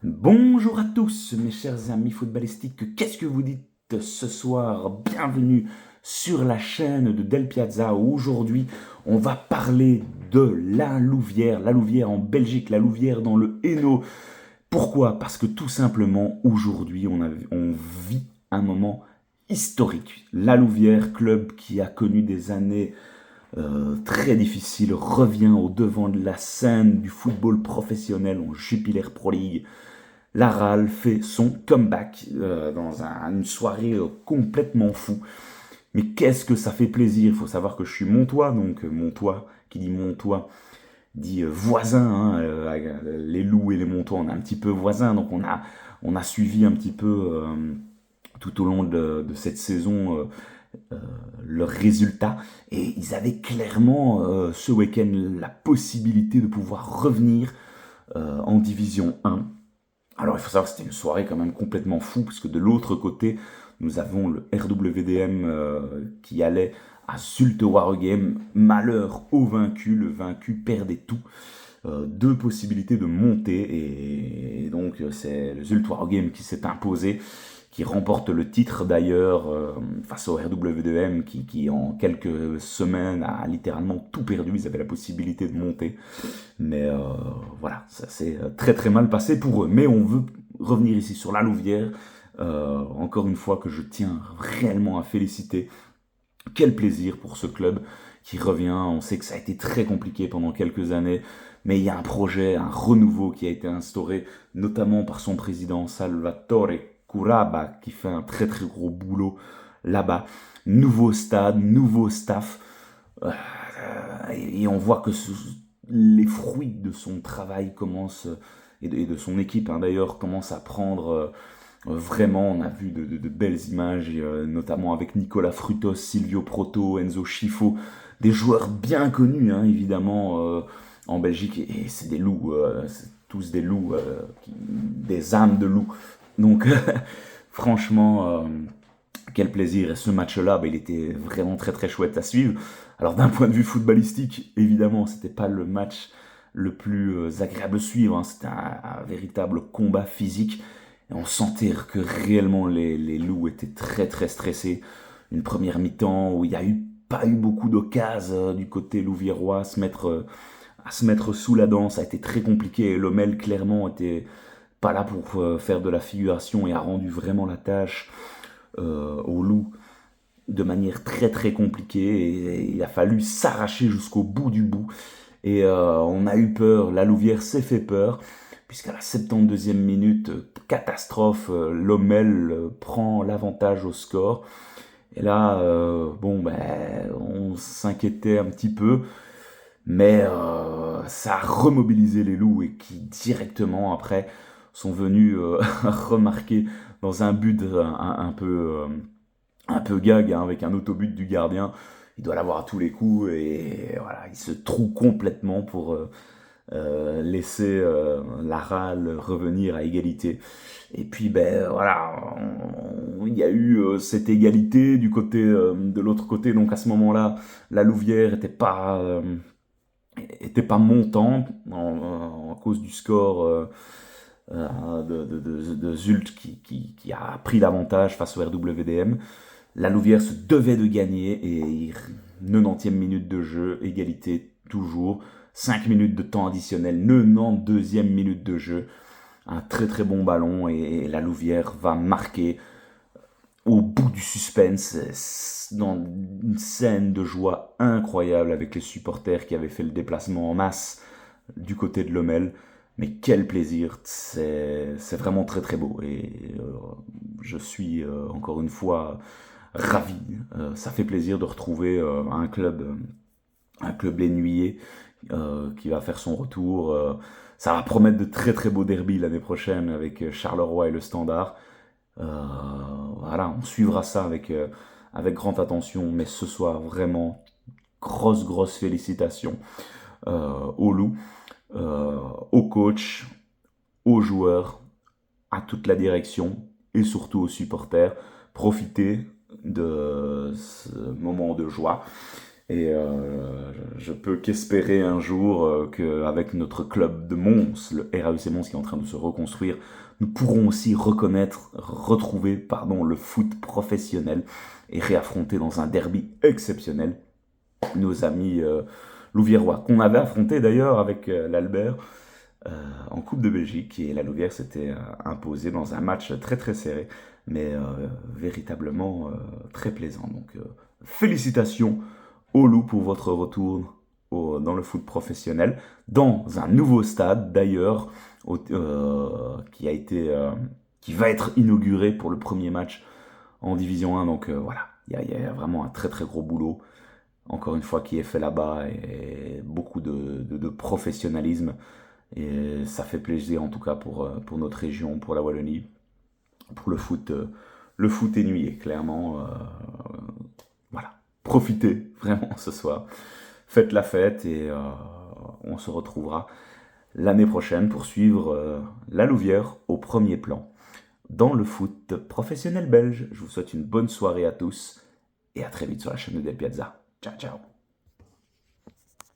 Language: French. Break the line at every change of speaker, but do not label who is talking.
Bonjour à tous mes chers amis footballistiques, qu'est-ce que vous dites ce soir? Bienvenue sur la chaîne de Del Piazza. Aujourd'hui on va parler de la Louvière en Belgique, la Louvière dans le Hainaut. Pourquoi? Parce que tout simplement aujourd'hui on vit un moment historique. La Louvière, club qui a connu des années très difficiles, revient au devant de la scène du football professionnel en Jupiler Pro League. Laral fait son comeback dans une soirée complètement fou. Mais qu'est-ce que ça fait plaisir. Il faut savoir que je suis montois, donc montois, qui dit montois, dit voisin. Hein, les loups et les montois, on est un petit peu voisins, donc on a suivi un petit peu tout au long de cette saison leurs résultats. Et ils avaient clairement ce week-end la possibilité de pouvoir revenir en Division 1. Alors il faut savoir que c'était une soirée quand même complètement fou, parce que de l'autre côté, nous avons le RWDM qui allait à Zulte Waregem. Malheur au vaincu, le vaincu perdait tout. Deux possibilités de monter, et donc c'est le Zulte Waregem qui s'est imposé, qui remporte le titre d'ailleurs face au RWDM qui en quelques semaines a littéralement tout perdu. Ils avaient la possibilité de monter, mais voilà, ça s'est très très mal passé pour eux. Mais on veut revenir ici sur la Louvière, encore une fois que je tiens réellement à féliciter. Quel plaisir pour ce club qui revient. On sait que ça a été très compliqué pendant quelques années, mais il y a un projet, un renouveau qui a été instauré, notamment par son président Salvatore Curaba, qui fait un très très gros boulot là-bas. Nouveau stade, nouveau staff, et on voit que les fruits de son travail commencent, et de son équipe d'ailleurs, commencent à prendre vraiment. On a vu de belles images, notamment avec Nicolas Frutos, Silvio Proto, Enzo Schifo, des joueurs bien connus évidemment en Belgique, et c'est des loups, c'est tous des loups, des âmes de loups. Donc franchement, quel plaisir. Et ce match-là, il était vraiment très très chouette à suivre. Alors d'un point de vue footballistique, évidemment, c'était pas le match le plus agréable à suivre. C'était un véritable combat physique. Et on sentait que réellement les loups étaient très très stressés. Une première mi-temps où il n'y a pas eu beaucoup d'occasions du côté louviérois à se mettre sous la dent. Ça a été très compliqué. Lomel clairement était pas là pour faire de la figuration et a rendu vraiment la tâche aux loups de manière très très compliquée, et il a fallu s'arracher jusqu'au bout du bout, et on a eu peur. La Louvière s'est fait peur, puisqu'à la 72e minute, catastrophe, Lomel prend l'avantage au score. Et là, on s'inquiétait un petit peu, mais ça a remobilisé les loups, et qui directement après sont venus remarquer dans un but un peu gag, avec un autobut du gardien. Il doit l'avoir à tous les coups, et voilà, il se trouve complètement pour laisser Laral revenir à égalité. Et puis voilà, il y a eu cette égalité du côté de l'autre côté. Donc à ce moment-là, la Louvière était pas montant en cause du score de Zult qui a pris l'avantage face au RWDM. La Louvière se devait de gagner, et 90e minute de jeu, égalité toujours. 5 minutes de temps additionnel, 92e minute de jeu. Un très très bon ballon, et la Louvière va marquer au bout du suspense, dans une scène de joie incroyable avec les supporters qui avaient fait le déplacement en masse du côté de Lommel. Mais quel plaisir, c'est vraiment très très beau, et je suis encore une fois ravi. Ça fait plaisir de retrouver un club lénuyé qui va faire son retour. Ça va promettre de très très beaux derbies l'année prochaine avec Charleroi et le Standard. Voilà, on suivra ça avec grande attention, mais ce soir, vraiment, grosse félicitations aux loups, au coach, aux joueurs, à toute la direction, et surtout aux supporters. Profitez de ce moment de joie. Et je peux qu'espérer un jour qu'avec notre club de Mons, le RAEC Mons qui est en train de se reconstruire, nous pourrons aussi retrouver le foot professionnel et réaffronter dans un derby exceptionnel nos amis louviérois, qu'on avait affronté d'ailleurs avec l'Albert en Coupe de Belgique, et la Louvière s'était imposée dans un match très très serré, mais véritablement très plaisant. Donc félicitations aux Loups pour votre retour dans le foot professionnel, dans un nouveau stade d'ailleurs, qui va être inauguré pour le premier match en Division 1. Donc voilà, il y a vraiment un très très gros boulot, encore une fois, qui est fait là-bas, et beaucoup de professionnalisme. Et ça fait plaisir en tout cas pour notre région, pour la Wallonie, pour le foot. Le foot est nuit, clairement. Voilà, profitez vraiment ce soir. Faites la fête, et on se retrouvera l'année prochaine pour suivre la Louvière au premier plan dans le foot professionnel belge. Je vous souhaite une bonne soirée à tous et à très vite sur la chaîne de Del Piazza. Ciao, ciao.